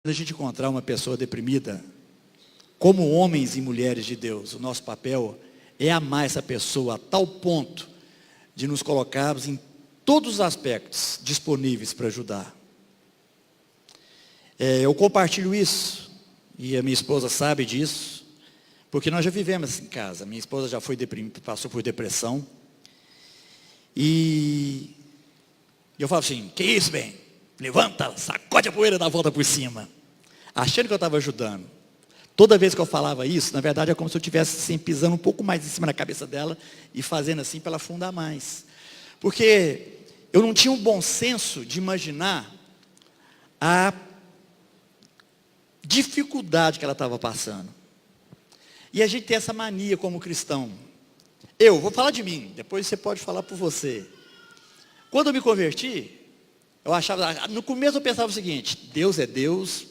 Quando a gente encontrar uma pessoa deprimida, como homens e mulheres de Deus, o nosso papel é amar essa pessoa a tal ponto de nos colocarmos em todos os aspectos disponíveis para ajudar. Eu compartilho isso, e a minha esposa sabe disso, porque nós já vivemos em casa. Minha esposa já foi passou por depressão. E eu falo assim: que isso, bem? Levanta, sacode a poeira e dá a volta por cima. Achando que eu estava ajudando. Toda vez que eu falava isso, na verdade é como se eu estivesse assim, pisando um pouco mais em cima da cabeça dela e fazendo assim para ela afundar mais. Porque eu não tinha um bom senso de imaginar a dificuldade que ela estava passando. E a gente tem essa mania como cristão. Eu vou falar de mim, depois você pode falar por você. Quando eu me converti, eu achava, no começo eu pensava o seguinte: Deus é Deus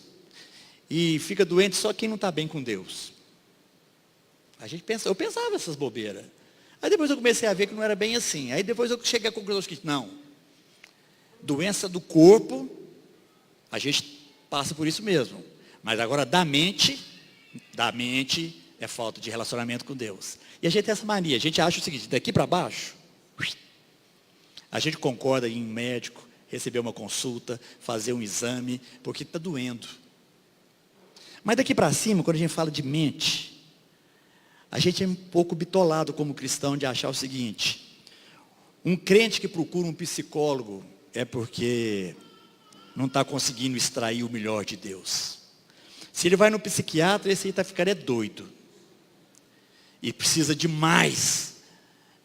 e fica doente só quem não está bem com Deus. Eu pensava essas bobeiras. Aí depois eu comecei a ver que não era bem assim. Aí depois eu cheguei à conclusão que não, doença do corpo, a gente passa por isso mesmo. Mas agora da mente é falta de relacionamento com Deus. E a gente tem essa mania, a gente acha o seguinte: daqui para baixo, a gente concorda em ir em um médico, receber uma consulta, fazer um exame, porque está doendo. Mas daqui para cima, quando a gente fala de mente, a gente é um pouco bitolado como cristão de achar o seguinte: um crente que procura um psicólogo é porque não está conseguindo extrair o melhor de Deus. Se ele vai no psiquiatra, esse aí está ficando doido. E precisa demais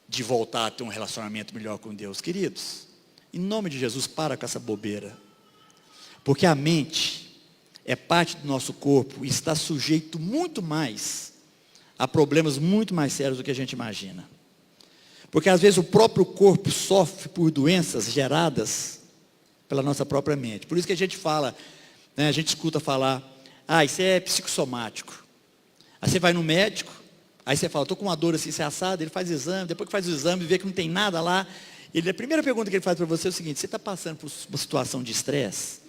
de voltar a ter um relacionamento melhor com Deus. Queridos, em nome de Jesus, para com essa bobeira. Porque a mente é parte do nosso corpo e está sujeito muito mais a problemas muito mais sérios do que a gente imagina. Porque às vezes o próprio corpo sofre por doenças geradas pela nossa própria mente. Por isso que a gente fala, a gente escuta falar: isso é psicossomático. Aí você vai no médico, aí você fala: estou com uma dor assim, assado, ele faz exame, depois que faz o exame, vê que não tem nada lá, a primeira pergunta que ele faz para você é o seguinte: você está passando por uma situação de estresse?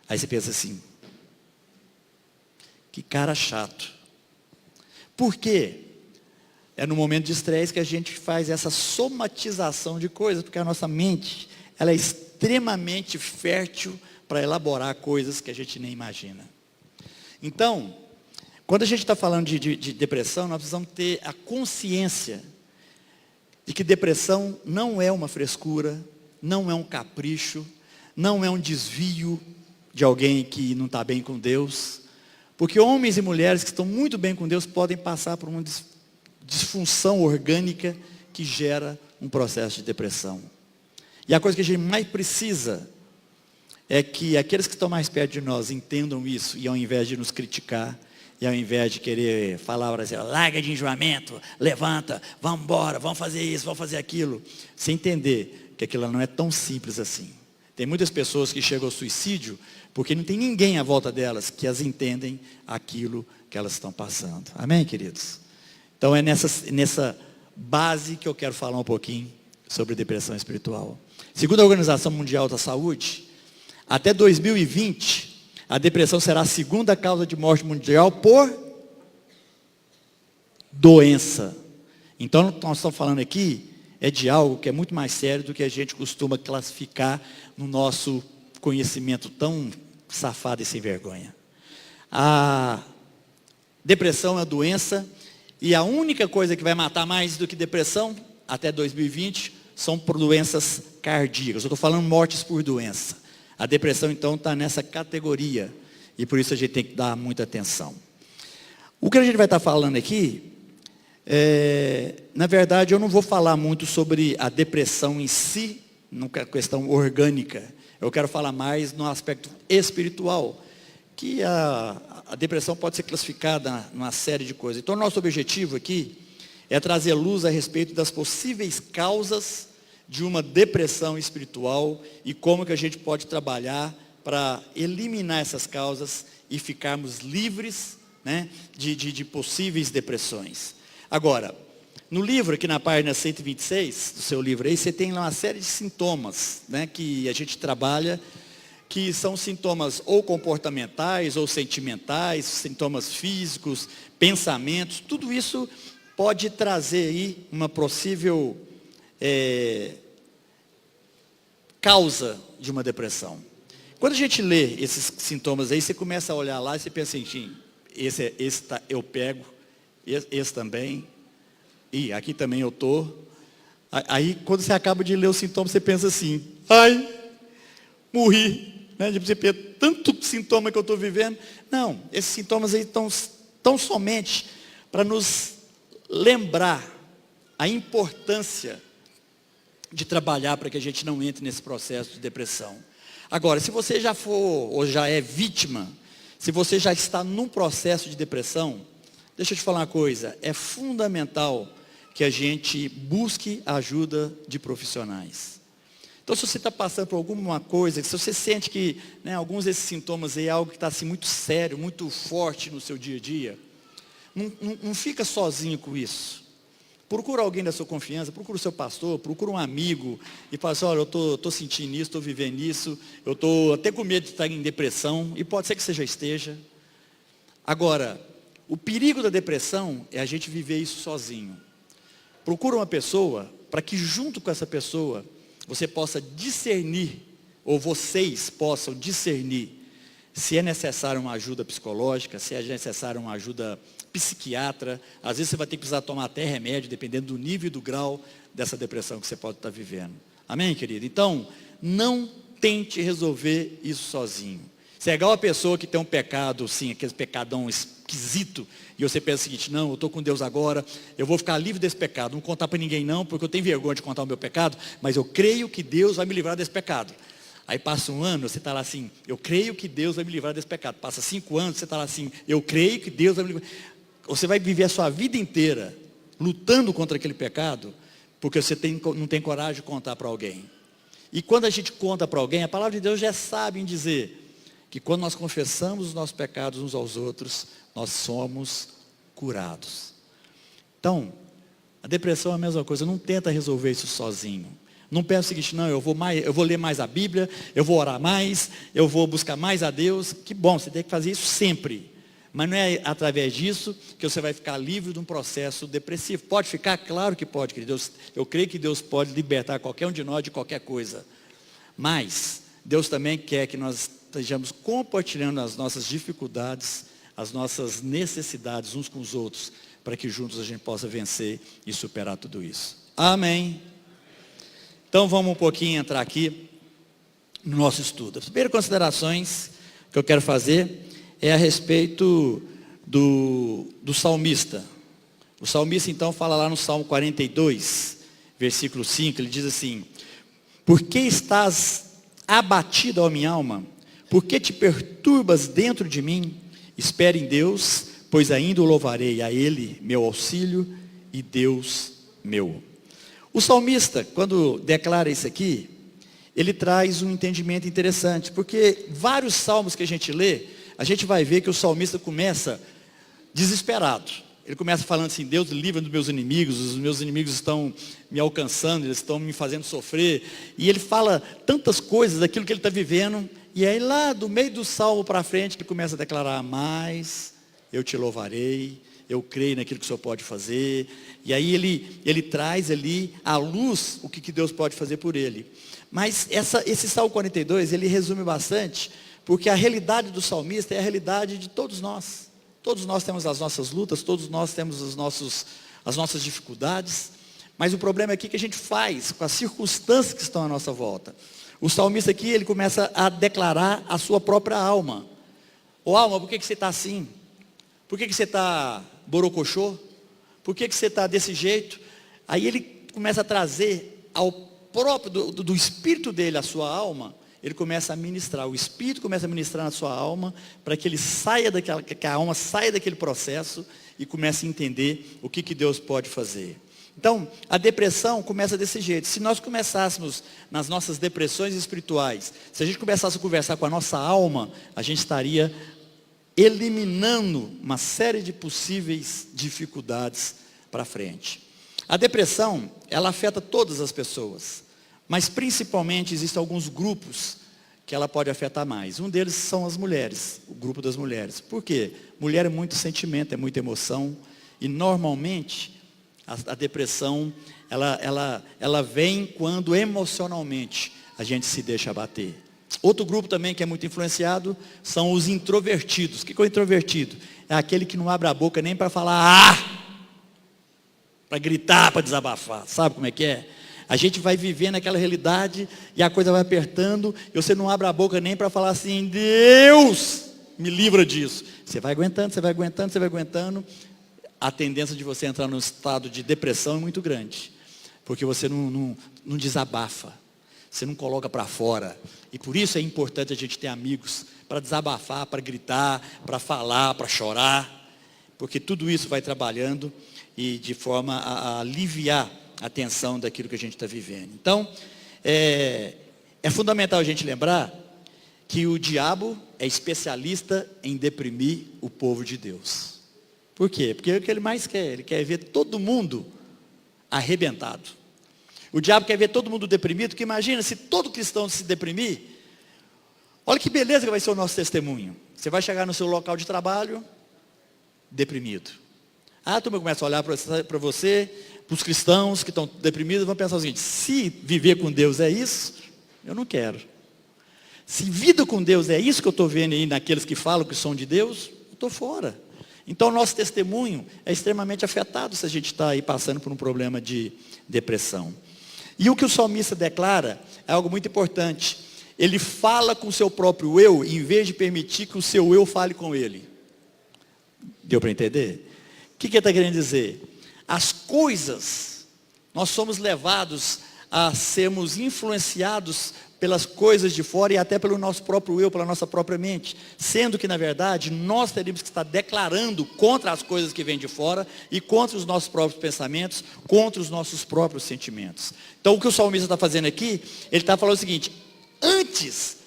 Aí você pensa assim: que cara chato. Por quê? É no momento de estresse que a gente faz essa somatização de coisas, porque a nossa mente, ela é extremamente fértil para elaborar coisas que a gente nem imagina. Então, quando a gente está falando de depressão, nós precisamos ter a consciência de que depressão não é uma frescura, não é um capricho, não é um desvio de alguém que não está bem com Deus. Porque homens e mulheres que estão muito bem com Deus podem passar por uma disfunção orgânica que gera um processo de depressão. E a coisa que a gente mais precisa é que aqueles que estão mais perto de nós entendam isso, e ao invés de nos criticar, e ao invés de querer falar para você: larga de enjoamento, levanta, vamos embora, vamos fazer isso, vamos fazer aquilo, sem entender que aquilo não é tão simples assim. Tem muitas pessoas que chegam ao suicídio porque não tem ninguém à volta delas que as entendem aquilo que elas estão passando. Amém, queridos? Então é nessa base que eu quero falar um pouquinho sobre depressão espiritual. Segundo a Organização Mundial da Saúde, até 2020, a depressão será a segunda causa de morte mundial por doença. Então nós estamos falando aqui de algo que é muito mais sério do que a gente costuma classificar no nosso conhecimento tão safado e sem vergonha. A depressão é uma doença, e a única coisa que vai matar mais do que depressão até 2020 são por doenças cardíacas. Eu estou falando mortes por doença. A depressão então está nessa categoria, e por isso a gente tem que dar muita atenção. O que a gente vai estar falando aqui, na verdade eu não vou falar muito sobre a depressão em si, na questão orgânica. Eu quero falar mais no aspecto espiritual, que a depressão pode ser classificada numa série de coisas. Então nosso objetivo aqui é trazer luz a respeito das possíveis causas de uma depressão espiritual e como que a gente pode trabalhar para eliminar essas causas e ficarmos livres, de possíveis depressões. Agora, no livro, aqui na página 126 do seu livro aí, você tem lá uma série de sintomas, que a gente trabalha, que são sintomas ou comportamentais, ou sentimentais, sintomas físicos, pensamentos, tudo isso pode trazer aí uma possível causa de uma depressão. Quando a gente lê esses sintomas aí, você começa a olhar lá e você pensa assim, esse eu pego, esse também, e aqui também eu estou. Aí, quando você acaba de ler os sintomas, você pensa assim, ai, morri. Né? Você pensa, tanto sintoma que eu estou vivendo. Não, esses sintomas aí estão somente para nos lembrar a importância de trabalhar para que a gente não entre nesse processo de depressão. Agora, se você já for ou já é vítima, se você já está num processo de depressão, deixa eu te falar uma coisa, é fundamental que a gente busque a ajuda de profissionais. Então, se você está passando por alguma coisa, se você sente que alguns desses sintomas aí é algo que está assim, muito sério, muito forte no seu dia a dia, não fica sozinho com isso. Procura alguém da sua confiança, procura o seu pastor, procura um amigo e fala assim, olha, eu estou sentindo isso, estou vivendo isso, eu estou até com medo de estar em depressão, e pode ser que você já esteja. Agora, o perigo da depressão é a gente viver isso sozinho. Procura uma pessoa para que junto com essa pessoa você possa discernir, ou vocês possam discernir, se é necessário uma ajuda psicológica, se é necessário uma ajuda psiquiatra. Às vezes você vai ter que precisar tomar até remédio, dependendo do nível e do grau dessa depressão que você pode estar vivendo. Amém, querido? Então, não tente resolver isso sozinho. Você é igual a pessoa que tem um pecado, sim, aquele pecadão esquisito, e você pensa o seguinte, não, eu estou com Deus agora, eu vou ficar livre desse pecado, não vou contar para ninguém não, porque eu tenho vergonha de contar o meu pecado, mas eu creio que Deus vai me livrar desse pecado. Aí passa um ano, você está lá assim, eu creio que Deus vai me livrar desse pecado. Passa 5 anos, você está lá assim, eu creio que Deus vai me livrar. Você vai viver a sua vida inteira lutando contra aquele pecado, porque você não tem coragem de contar para alguém. E quando a gente conta para alguém, a palavra de Deus já sabe em dizer que quando nós confessamos os nossos pecados uns aos outros, nós somos curados. Então, a depressão é a mesma coisa, não tenta resolver isso sozinho. Não pensa o seguinte, não, eu vou ler mais a Bíblia, eu vou orar mais, eu vou buscar mais a Deus. Que bom, você tem que fazer isso sempre. Mas não é através disso que você vai ficar livre de um processo depressivo. Pode ficar? Claro que pode, querido. Eu creio que Deus pode libertar qualquer um de nós de qualquer coisa. Mas Deus também quer que nós estejamos compartilhando as nossas dificuldades, as nossas necessidades uns com os outros, para que juntos a gente possa vencer e superar tudo isso. Amém? Então vamos um pouquinho entrar aqui no nosso estudo. As primeiras considerações que eu quero fazer é a respeito do salmista. O salmista então fala lá no Salmo 42, versículo 5, ele diz assim, por que estás abatido, ó minha alma? Por que te perturbas dentro de mim? Espere em Deus, pois ainda o louvarei, a Ele, meu auxílio e Deus meu. O salmista, quando declara isso aqui, ele traz um entendimento interessante, porque vários salmos que a gente lê, a gente vai ver que o salmista começa desesperado. Ele começa falando assim, Deus livra dos meus inimigos, os meus inimigos estão me alcançando, eles estão me fazendo sofrer. E ele fala tantas coisas daquilo que ele está vivendo, e aí lá do meio do salmo para frente, ele começa a declarar, mas eu te louvarei, eu creio naquilo que o Senhor pode fazer. E aí ele traz ali à luz o que Deus pode fazer por ele. Mas esse Salmo 42, ele resume bastante, porque a realidade do salmista é a realidade de todos nós. Todos nós temos as nossas lutas, todos nós temos as nossas dificuldades. Mas o problema aqui é que a gente faz com as circunstâncias que estão à nossa volta. O salmista aqui, ele começa a declarar a sua própria alma. Ô alma, por que você está assim? Por que você está borocochô? Por que você está desse jeito? Aí ele começa a trazer ao próprio, do espírito dele, a sua alma, ele começa a ministrar, o espírito começa a ministrar na sua alma, para que ele saia que a alma saia daquele processo e comece a entender o que Deus pode fazer. Então, a depressão começa desse jeito. Se nós começássemos nas nossas depressões espirituais, se a gente começasse a conversar com a nossa alma, a gente estaria eliminando uma série de possíveis dificuldades para frente. A depressão, ela afeta todas as pessoas, mas principalmente existem alguns grupos que ela pode afetar mais. Um deles são as mulheres, o grupo das mulheres. Por quê? Mulher é muito sentimento, é muita emoção, e normalmente a depressão, ela vem quando emocionalmente a gente se deixa abater. Outro grupo também que é muito influenciado são os introvertidos. O que é o introvertido? É aquele que não abre a boca nem para falar, para gritar, para desabafar. Sabe como é que é? A gente vai vivendo aquela realidade e a coisa vai apertando e você não abre a boca nem para falar assim, Deus, me livra disso. Você vai aguentando, você vai aguentando, você vai aguentando. A tendência de você entrar num estado de depressão é muito grande. Porque você não desabafa. Você não coloca para fora. E por isso é importante a gente ter amigos para desabafar, para gritar, para falar, para chorar. Porque tudo isso vai trabalhando e de forma a aliviar a tensão daquilo que a gente está vivendo. Então, é fundamental a gente lembrar que o diabo é especialista em deprimir o povo de Deus. Por quê? Porque é o que ele mais quer. Ele quer ver todo mundo arrebentado. O diabo quer ver todo mundo deprimido, porque imagina se todo cristão se deprimir, olha que beleza que vai ser o nosso testemunho. Você vai chegar no seu local de trabalho, deprimido. A turma começa a olhar para você, para os cristãos que estão deprimidos, vão pensar o seguinte, se viver com Deus é isso, eu não quero. Se vida com Deus é isso que eu estou vendo aí naqueles que falam que são de Deus, eu estou fora. Então o nosso testemunho é extremamente afetado se a gente está aí passando por um problema de depressão. E o que o salmista declara é algo muito importante. Ele fala com o seu próprio eu, em vez de permitir que o seu eu fale com ele. Deu para entender? O que ele está querendo dizer? As coisas, nós somos levados a sermos influenciados pelas coisas de fora e até pelo nosso próprio eu, pela nossa própria mente. Sendo que, na verdade, nós teríamos que estar declarando contra as coisas que vêm de fora e contra os nossos próprios pensamentos, contra os nossos próprios sentimentos. Então, o que o salmista está fazendo aqui, ele está falando o seguinte, antes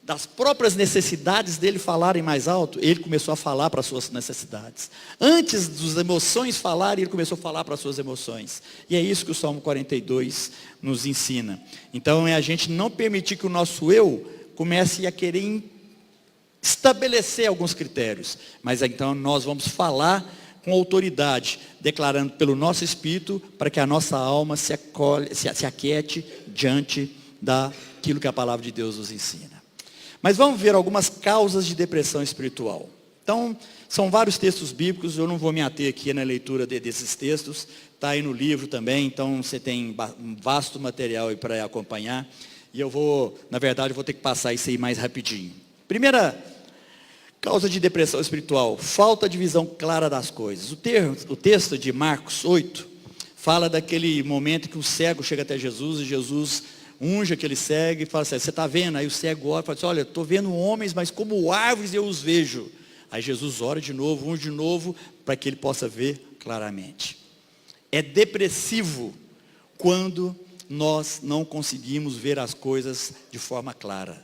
das próprias necessidades dele falarem mais alto, ele começou a falar para as suas necessidades. Antes das emoções falarem, ele começou a falar para as suas emoções. E é isso que o Salmo 42 nos ensina. Então é a gente não permitir que o nosso eu comece a querer estabelecer alguns critérios. Mas então nós vamos falar com autoridade, declarando pelo nosso espírito, para que a nossa alma se aquiete diante daquilo que a palavra de Deus nos ensina. Mas vamos ver algumas causas de depressão espiritual. Então, são vários textos bíblicos, eu não vou me ater aqui na leitura desses textos, está aí no livro também, então você tem um vasto material aí para acompanhar, e eu vou, na verdade, vou ter que passar isso aí mais rapidinho. Primeira causa de depressão espiritual, falta de visão clara das coisas. O texto de Marcos 8, fala daquele momento que o cego chega até Jesus, e Jesus unge aquele cego e fala assim, você está vendo? Aí o cego ora e fala assim, olha, estou vendo homens, mas como árvores eu os vejo. Aí Jesus ora de novo, unge de novo, para que ele possa ver claramente. É depressivo quando nós não conseguimos ver as coisas de forma clara.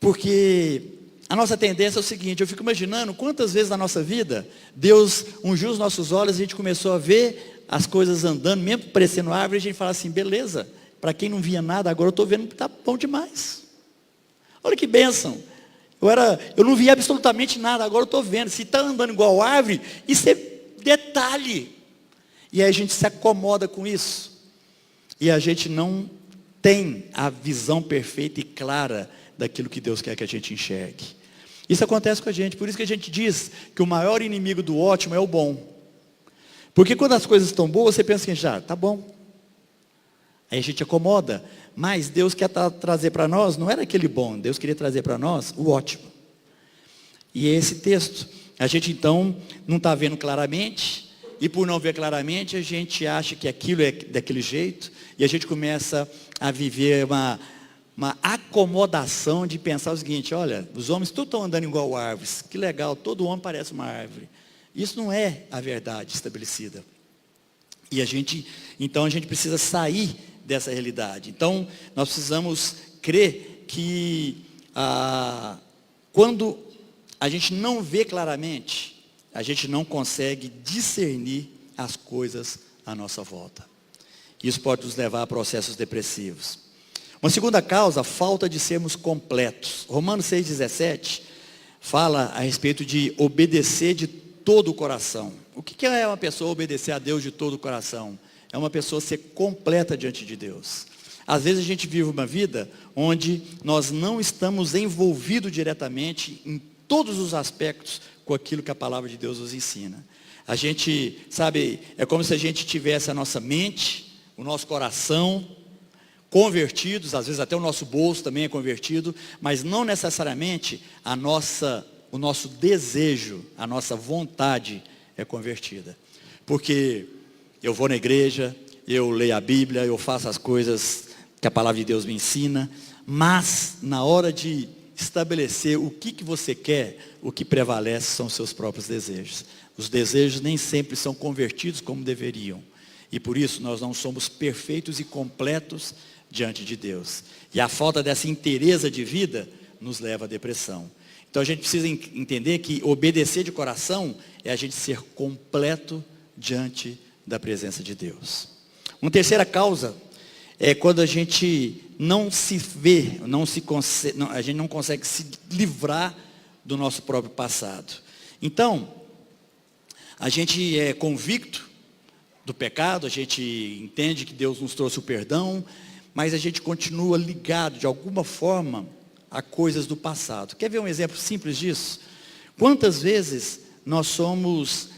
Porque a nossa tendência é o seguinte, eu fico imaginando quantas vezes na nossa vida, Deus ungiu os nossos olhos e a gente começou a ver as coisas andando, mesmo parecendo árvore, a gente fala assim, beleza, para quem não via nada, agora eu estou vendo que está bom demais. Olha que bênção. Eu não via absolutamente nada, agora eu estou vendo. Se está andando igual árvore, isso é detalhe. E aí a gente se acomoda com isso. E a gente não tem a visão perfeita e clara daquilo que Deus quer que a gente enxergue. Isso acontece com a gente, por isso que a gente diz que o maior inimigo do ótimo é o bom. Porque quando as coisas estão boas, você pensa assim, já, está bom. Aí a gente acomoda, mas Deus quer trazer para nós, não era aquele bom, Deus queria trazer para nós o ótimo. E é esse texto, a gente então não está vendo claramente, e por não ver claramente, a gente acha que aquilo é daquele jeito, e a gente começa a viver uma acomodação de pensar o seguinte, olha, os homens todos estão andando igual árvores, que legal, todo homem parece uma árvore. Isso não é a verdade estabelecida. E então a gente precisa sair dessa realidade. Então, nós precisamos crer que quando a gente não vê claramente, a gente não consegue discernir as coisas à nossa volta. Isso pode nos levar a processos depressivos. Uma segunda causa, a falta de sermos completos. Romanos 6,17 fala a respeito de obedecer de todo o coração. O que é uma pessoa obedecer a Deus de todo o coração? É uma pessoa ser completa diante de Deus. Às vezes a gente vive uma vida onde nós não estamos envolvidos diretamente em todos os aspectos com aquilo que a palavra de Deus nos ensina. A gente, sabe, é como se a gente tivesse a nossa mente, o nosso coração convertidos, às vezes até o nosso bolso também é convertido, mas não necessariamente o nosso desejo, a nossa vontade é convertida. Porque eu vou na igreja, eu leio a Bíblia, eu faço as coisas que a palavra de Deus me ensina, mas na hora de estabelecer o que você quer, o que prevalece são os seus próprios desejos. Os desejos nem sempre são convertidos como deveriam. E por isso nós não somos perfeitos e completos diante de Deus. E a falta dessa inteireza de vida nos leva à depressão. Então a gente precisa entender que obedecer de coração é a gente ser completo diante da presença de Deus. Uma terceira causa é quando a gente não se vê, a gente não consegue se livrar do nosso próprio passado. Então, a gente é convicto do pecado, a gente entende que Deus nos trouxe o perdão, mas a gente continua ligado de alguma forma a coisas do passado. Quer ver um exemplo simples disso? Quantas vezes nós somos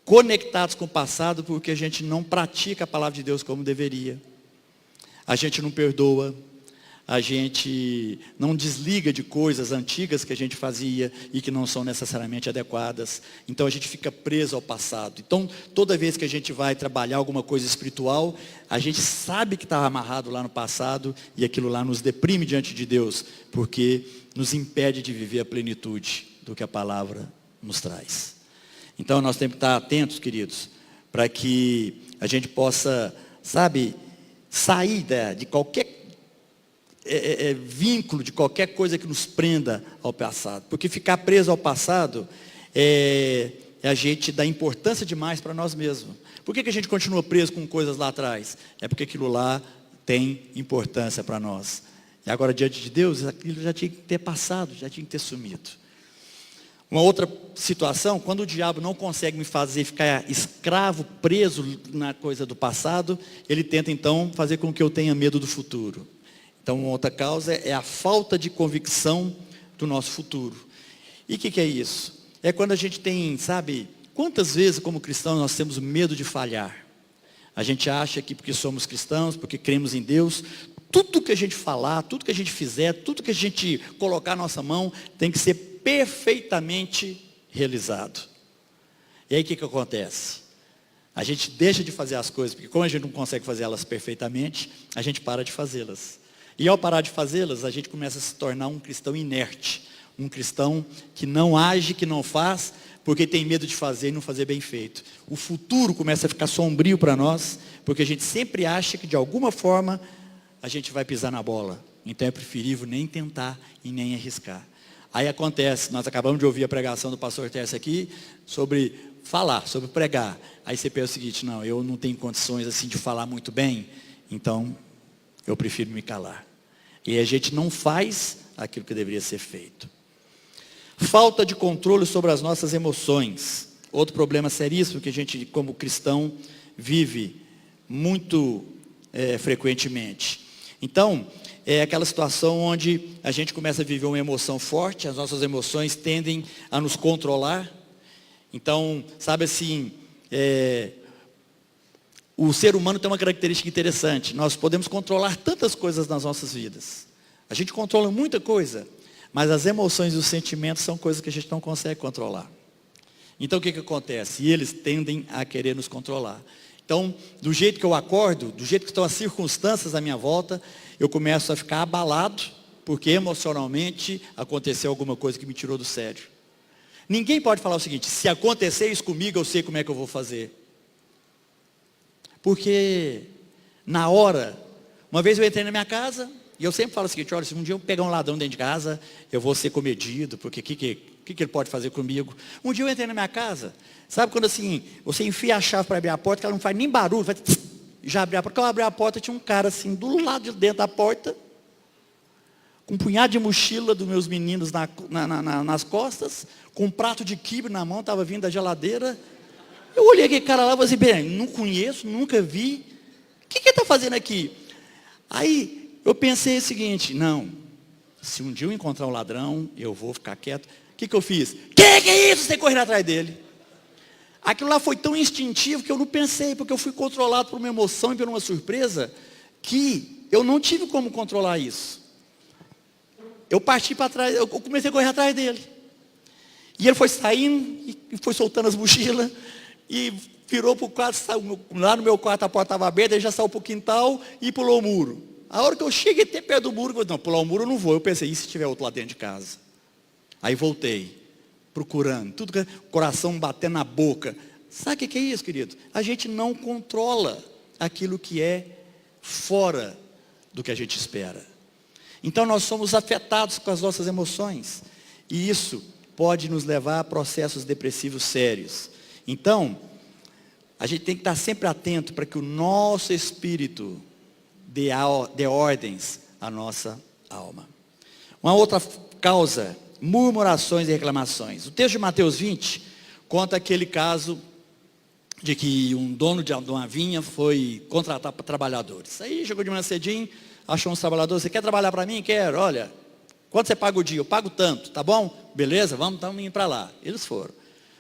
conectados com o passado porque a gente não pratica a palavra de Deus como deveria. A gente não perdoa, a gente não desliga de coisas antigas que a gente fazia e que não são necessariamente adequadas. Então a gente fica preso ao passado. Então toda vez que a gente vai trabalhar alguma coisa espiritual, a gente sabe que está amarrado lá no passado e aquilo lá nos deprime diante de Deus, porque nos impede de viver a plenitude do que a palavra nos traz. Então nós temos que estar atentos, queridos, para que a gente possa, sabe, sair de qualquer vínculo, de qualquer coisa que nos prenda ao passado. Porque ficar preso ao passado é a gente dar importância demais para nós mesmos. Por que a gente continua preso com coisas lá atrás? É porque aquilo lá tem importância para nós. E agora, diante de Deus, aquilo já tinha que ter passado, já tinha que ter sumido. Uma outra situação, quando o diabo não consegue me fazer ficar escravo, preso na coisa do passado, ele tenta então fazer com que eu tenha medo do futuro. Então uma outra causa é a falta de convicção do nosso futuro. E o que é isso? É quando a gente tem, sabe, quantas vezes como cristãos nós temos medo de falhar? A gente acha que porque somos cristãos, porque cremos em Deus, tudo que a gente falar, tudo que a gente fizer, tudo que a gente colocar na nossa mão tem que ser perfeitamente realizado. E aí o que acontece? A gente deixa de fazer as coisas, porque como a gente não consegue fazer elas perfeitamente, a gente para de fazê-las. E ao parar de fazê-las, a gente começa a se tornar um cristão inerte, um cristão que não age, que não faz, porque tem medo de fazer e não fazer bem feito. O futuro começa a ficar sombrio para nós, porque a gente sempre acha que de alguma forma a gente vai pisar na bola. Então é preferível nem tentar e nem arriscar. Aí acontece, nós acabamos de ouvir a pregação do pastor Tércio aqui, sobre falar, sobre pregar. Aí você pensa o seguinte, não, eu não tenho condições assim de falar muito bem, então eu prefiro me calar. E a gente não faz aquilo que deveria ser feito. Falta de controle sobre as nossas emoções. Outro problema seríssimo que a gente, como cristão, vive muito frequentemente. Então, é aquela situação onde a gente começa a viver uma emoção forte, as nossas emoções tendem a nos controlar. Então, sabe assim, o ser humano tem uma característica interessante. Nós podemos controlar tantas coisas nas nossas vidas. A gente controla muita coisa, mas as emoções e os sentimentos são coisas que a gente não consegue controlar. Então o que acontece? E eles tendem a querer nos controlar. Então, do jeito que eu acordo, do jeito que estão as circunstâncias à minha volta, eu começo a ficar abalado, porque emocionalmente aconteceu alguma coisa que me tirou do sério. Ninguém pode falar o seguinte, se acontecer isso comigo, eu sei como é que eu vou fazer. Porque, na hora, uma vez eu entrei na minha casa, e eu sempre falo o seguinte, olha, se um dia eu pegar um ladrão dentro de casa, eu vou ser comedido, porque o que ele pode fazer comigo? Um dia eu entrei na minha casa, sabe quando assim, você enfia a chave para abrir a porta, que ela não faz nem barulho, Já abri a porta. Quando eu abri a porta, tinha um cara assim, do lado de dentro da porta, com um punhado de mochila dos meus meninos nas costas, com um prato de quibe na mão, estava vindo da geladeira. Eu olhei aquele cara lá e falei assim, bem, não conheço, nunca vi. O que ele está fazendo aqui? Aí eu pensei o seguinte, não, se um dia eu encontrar um ladrão, eu vou ficar quieto. O que eu fiz? Que é isso? Você correu atrás dele. Aquilo lá foi tão instintivo que eu não pensei, porque eu fui controlado por uma emoção e por uma surpresa, que eu não tive como controlar isso. Eu parti para trás, eu comecei a correr atrás dele. E ele foi saindo, e foi soltando as mochilas, e virou para o quarto, lá no meu quarto a porta estava aberta, ele já saiu para o quintal e pulou o muro. A hora que eu cheguei até perto do muro, eu falei, não, pular o muro eu não vou. Eu pensei, e se tiver outro lá dentro de casa? Aí voltei, procurando, tudo, coração batendo na boca. Sabe o que é isso, querido? A gente não controla aquilo que é fora do que a gente espera. Então nós somos afetados com as nossas emoções. E isso pode nos levar a processos depressivos sérios. Então, a gente tem que estar sempre atento para que o nosso espírito dê ordens à nossa alma. Uma outra causa, murmurações e reclamações. O texto de Mateus 20 conta aquele caso de que um dono de uma vinha foi contratar trabalhadores. Aí chegou de manhã cedinho, achou uns trabalhadores, você quer trabalhar para mim? Quero, olha, quanto você paga o dia? Eu pago tanto, tá bom? Beleza, vamos indo para lá. Eles foram.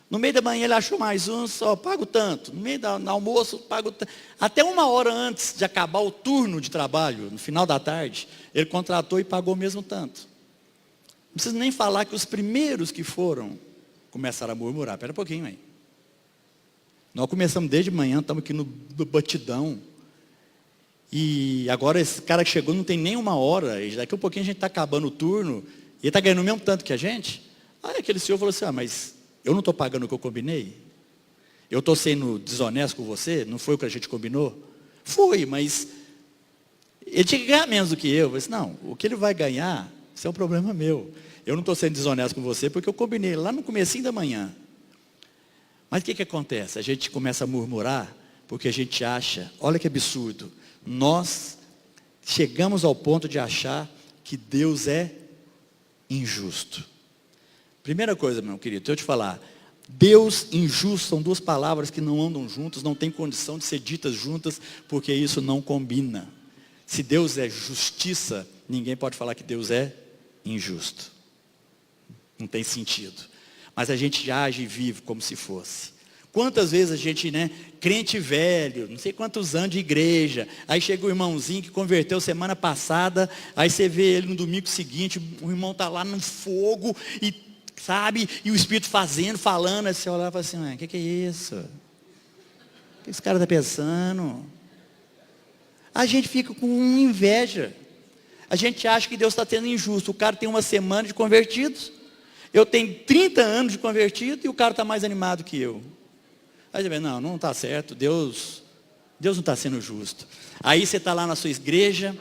No meio da manhã ele achou mais um, só pago tanto. No meio do almoço, pago tanto. Até 1 hora antes de acabar o turno de trabalho, no final da tarde, ele contratou e pagou o mesmo tanto. Não preciso nem falar que os primeiros que foram, começaram a murmurar. Espera um pouquinho aí. Nós começamos desde manhã, estamos aqui no batidão. E agora esse cara que chegou não tem nem 1 hora, e daqui a pouquinho a gente está acabando o turno, e ele está ganhando o mesmo tanto que a gente. Aí aquele senhor falou assim, mas eu não estou pagando o que eu combinei? Eu estou sendo desonesto com você? Não foi o que a gente combinou? Foi, mas ele tinha que ganhar menos do que eu. Eu falei assim, não, o que ele vai ganhar, isso é um problema meu. Eu não estou sendo desonesto com você, porque eu combinei lá no comecinho da manhã. Mas o que acontece? A gente começa a murmurar, porque a gente acha, olha que absurdo, nós chegamos ao ponto de achar que Deus é injusto. Primeira coisa, meu querido, deixa eu te falar, Deus e injusto são duas palavras que não andam juntas, não tem condição de ser ditas juntas, porque isso não combina. Se Deus é justiça, ninguém pode falar que Deus é injusto. Não tem sentido. Mas a gente age e vive como se fosse. Quantas vezes a gente, crente velho, não sei quantos anos de igreja, aí chega o irmãozinho que converteu semana passada, aí você vê ele no domingo seguinte, o irmão está lá no fogo, e sabe, e o Espírito falando, aí você olha e fala assim, o que é isso? O que esse cara está pensando? A gente fica com inveja. A gente acha que Deus está tendo injusto. O cara tem 1 semana de convertidos, eu tenho 30 anos de convertido, e o cara está mais animado que eu. Aí você vê, não está certo, Deus não está sendo justo. Aí você está lá na sua igreja,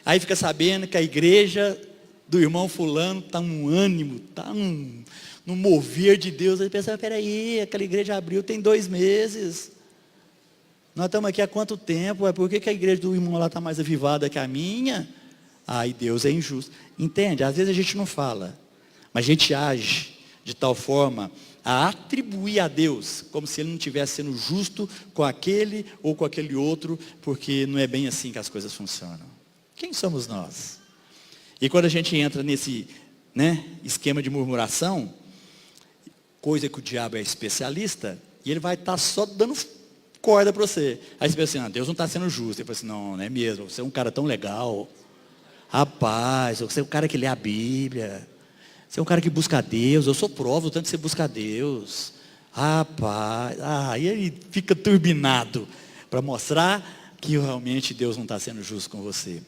aí fica sabendo que a igreja do irmão fulano está num ânimo, está num mover de Deus. Aí pensa, peraí, aquela igreja abriu tem 2 meses. Nós estamos aqui há quanto tempo? Por que a igreja do irmão lá está mais avivada que a minha? Aí Deus é injusto. Entende? Às vezes a gente não fala, mas a gente age de tal forma a atribuir a Deus, como se Ele não estivesse sendo justo com aquele ou com aquele outro, porque não é bem assim que as coisas funcionam. Quem somos nós? E quando a gente entra nesse esquema de murmuração, coisa que o diabo é especialista, e ele vai estar só dando corda para você. Aí você pensa assim, Deus não está sendo justo. Ele fala assim, não é mesmo, você é um cara tão legal. Rapaz, você é um cara que lê a Bíblia. Você é um cara que busca a Deus, eu sou prova do tanto que você busca a Deus. Rapaz, e ele fica turbinado para mostrar que realmente Deus não está sendo justo com você. Deixa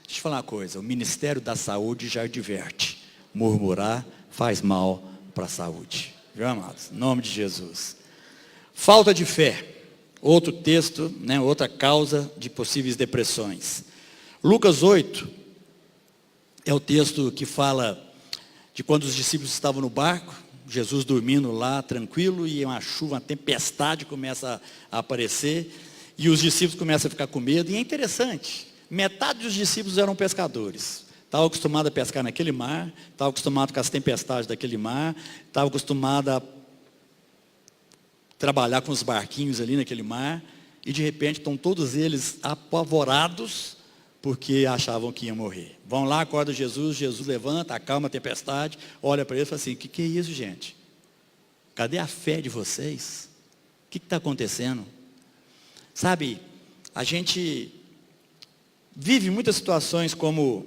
eu te falar uma coisa, o Ministério da Saúde já adverte, murmurar faz mal para a saúde. Viu, amados? Em nome de Jesus. Falta de fé, outro texto, outra causa de possíveis depressões. Lucas 8 é o texto que fala de quando os discípulos estavam no barco, Jesus dormindo lá tranquilo, e uma chuva, uma tempestade começa a aparecer, E os discípulos começam a ficar com medo. E é interessante, metade dos discípulos eram pescadores. Estavam acostumados a pescar naquele mar, estavam acostumados com as tempestades daquele mar, estavam acostumados a trabalhar com os barquinhos ali naquele mar. E de repente estão todos eles apavorados, porque achavam que iam morrer. Vão lá, acorda Jesus, Jesus levanta, acalma a tempestade, olha para eles e fala assim: que é isso, gente? Cadê a fé de vocês? O que está acontecendo? Sabe, a gente vive muitas situações como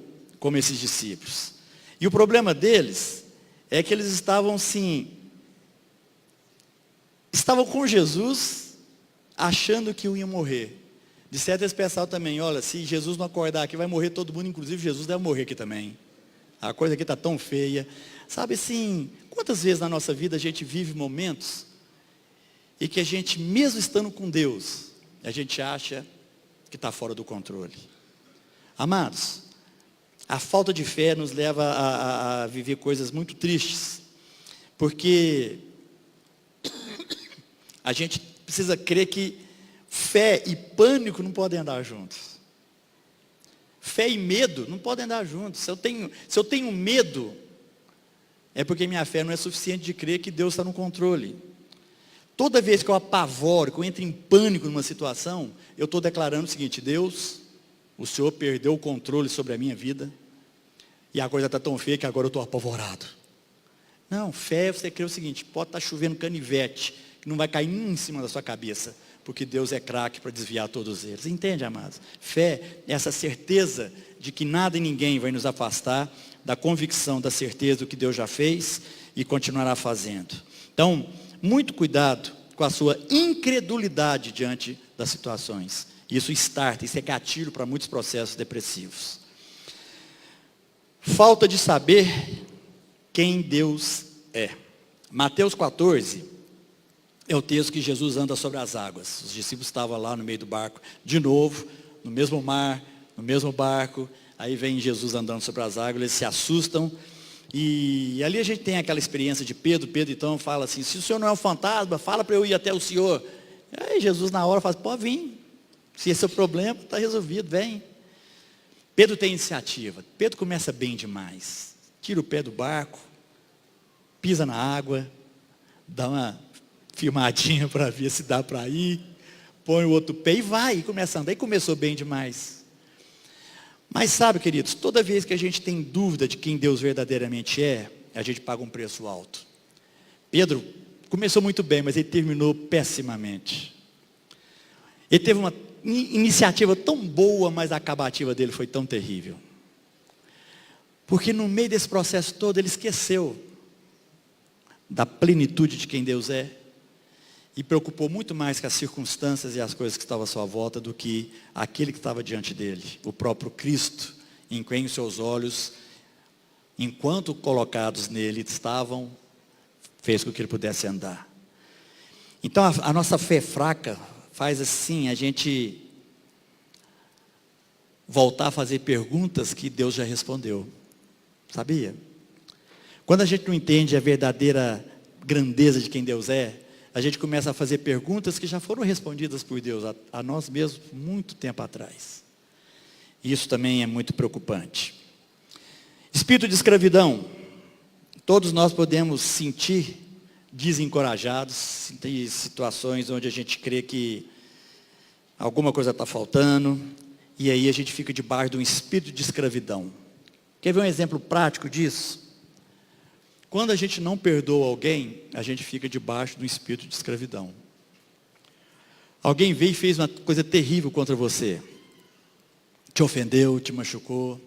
esses discípulos. E o problema deles é que eles estavam com Jesus, achando que iam morrer. De certo, eles pensavam também: olha, se Jesus não acordar aqui, vai morrer todo mundo, inclusive Jesus deve morrer aqui também. A coisa aqui está tão feia. Sabe assim, quantas vezes na nossa vida a gente vive momentos e que a gente, mesmo estando com Deus, a gente acha que está fora do controle. Amados, a falta de fé nos leva a viver coisas muito tristes, porque a gente precisa crer que fé e pânico não podem andar juntos. Fé e medo não podem andar juntos. Se eu tenho medo, é porque minha fé não é suficiente de crer que Deus está no controle. Toda vez que eu apavoro, que eu entro em pânico numa situação, eu estou declarando o seguinte: Deus, o Senhor perdeu o controle sobre a minha vida, e a coisa está tão feia que agora eu estou apavorado. Não, fé é você crer o seguinte: pode estar chovendo canivete, que não vai cair em cima da sua cabeça, porque Deus é craque para desviar todos eles. Entende, amados? Fé é essa certeza de que nada e ninguém vai nos afastar da convicção, da certeza do que Deus já fez e continuará fazendo. Então, muito cuidado com a sua incredulidade diante das situações. Isso é gatilho para muitos processos depressivos. Falta de saber quem Deus é. Mateus 14 é o texto que Jesus anda sobre as águas. Os discípulos estavam lá no meio do barco, de novo, no mesmo mar, no mesmo barco. Aí vem Jesus andando sobre as águas, eles se assustam. E ali a gente tem aquela experiência de Pedro. Pedro então fala assim: se o senhor não é um fantasma, fala para eu ir até o senhor. Aí Jesus na hora fala: pode vir. Se esse é o problema, está resolvido, vem. Pedro tem iniciativa. Pedro começa bem demais. Tira o pé do barco, pisa na água, dá uma firmadinha para ver se dá para ir, põe o outro pé e vai, e começa a andar. Aí começou bem demais. Mas sabe, queridos, toda vez que a gente tem dúvida de quem Deus verdadeiramente é, a gente paga um preço alto. Pedro começou muito bem, mas ele terminou pessimamente. Ele teve uma iniciativa tão boa, mas a acabativa dele foi tão terrível. Porque no meio desse processo todo, ele esqueceu da plenitude de quem Deus é, e preocupou muito mais com as circunstâncias e as coisas que estavam à sua volta do que aquele que estava diante dele, o próprio Cristo, em quem os seus olhos, enquanto colocados nele estavam, fez com que ele pudesse andar. Então a nossa fé fraca faz assim a gente voltar a fazer perguntas que Deus já respondeu. Sabia? Quando a gente não entende a verdadeira grandeza de quem Deus é, a gente começa a fazer perguntas que já foram respondidas por Deus a nós mesmos muito tempo atrás. Isso também é muito preocupante. Espírito de escravidão. Todos nós podemos sentir desencorajados, tem situações onde a gente crê que alguma coisa está faltando, e aí a gente fica debaixo de um espírito de escravidão. Quer ver um exemplo prático disso? Quando a gente não perdoa alguém, a gente fica debaixo de um espírito de escravidão. Alguém veio e fez uma coisa terrível contra você. Te ofendeu, te machucou,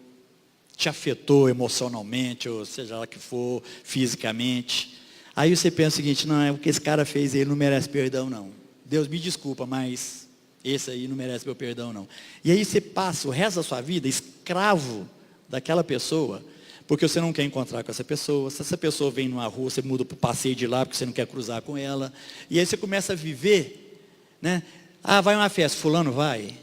te afetou emocionalmente, ou seja lá que for, fisicamente. Aí você pensa o seguinte: não, é o que esse cara fez, ele não merece perdão não. Deus me desculpa, mas esse aí não merece meu perdão não. E aí você passa o resto da sua vida escravo daquela pessoa, porque você não quer encontrar com essa pessoa. Se essa pessoa vem numa rua, você muda para o passeio de lá, porque você não quer cruzar com ela. E aí você começa a viver, né? Ah, vai uma festa, fulano vai.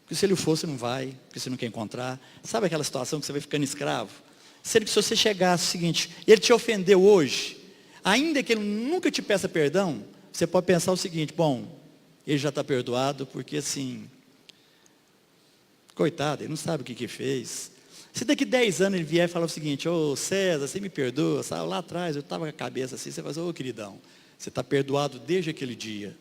Porque se ele for, você não vai, porque você não quer encontrar. Sabe aquela situação que você vai ficando escravo? Sendo que se você chegasse o seguinte: ele te ofendeu hoje, ainda que ele nunca te peça perdão, você pode pensar o seguinte: bom, ele já está perdoado, porque assim, coitado, ele não sabe o que fez. Se daqui 10 anos ele vier e falar o seguinte: ô César, você me perdoa, sabe, lá atrás eu estava com a cabeça assim, você vai dizer: ô queridão, você está perdoado desde aquele dia.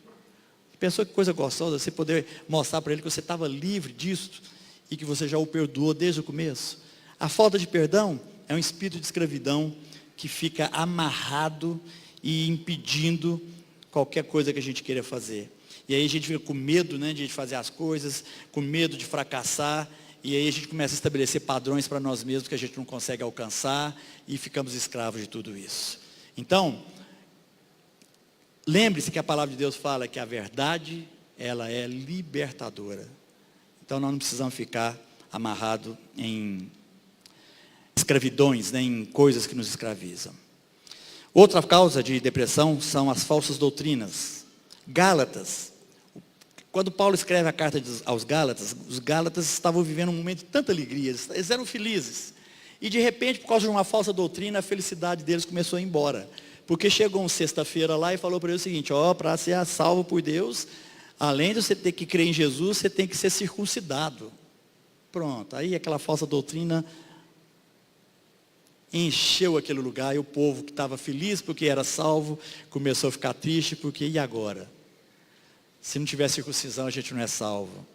Pensou que coisa gostosa você poder mostrar para ele que você estava livre disso e que você já o perdoou desde o começo. A falta de perdão é um espírito de escravidão que fica amarrado e impedindo qualquer coisa que a gente queira fazer. E aí a gente fica com medo, né, de fazer as coisas, com medo de fracassar, e aí a gente começa a estabelecer padrões para nós mesmos que a gente não consegue alcançar e ficamos escravos de tudo isso. Então, lembre-se que a palavra de Deus fala que a verdade, ela é libertadora. Então nós não precisamos ficar amarrados em escravidões, né, em coisas que nos escravizam. Outra causa de depressão são as falsas doutrinas. Gálatas. Quando Paulo escreve a carta aos Gálatas, os Gálatas estavam vivendo um momento de tanta alegria, eles eram felizes. E de repente, por causa de uma falsa doutrina, a felicidade deles começou a ir embora. Porque chegou um sexta-feira lá e falou para ele o seguinte: para ser salvo por Deus, além de você ter que crer em Jesus, você tem que ser circuncidado. Pronto, aí aquela falsa doutrina encheu aquele lugar, e o povo que estava feliz porque era salvo, começou a ficar triste, porque e agora? Se não tiver circuncisão, a gente não é salvo.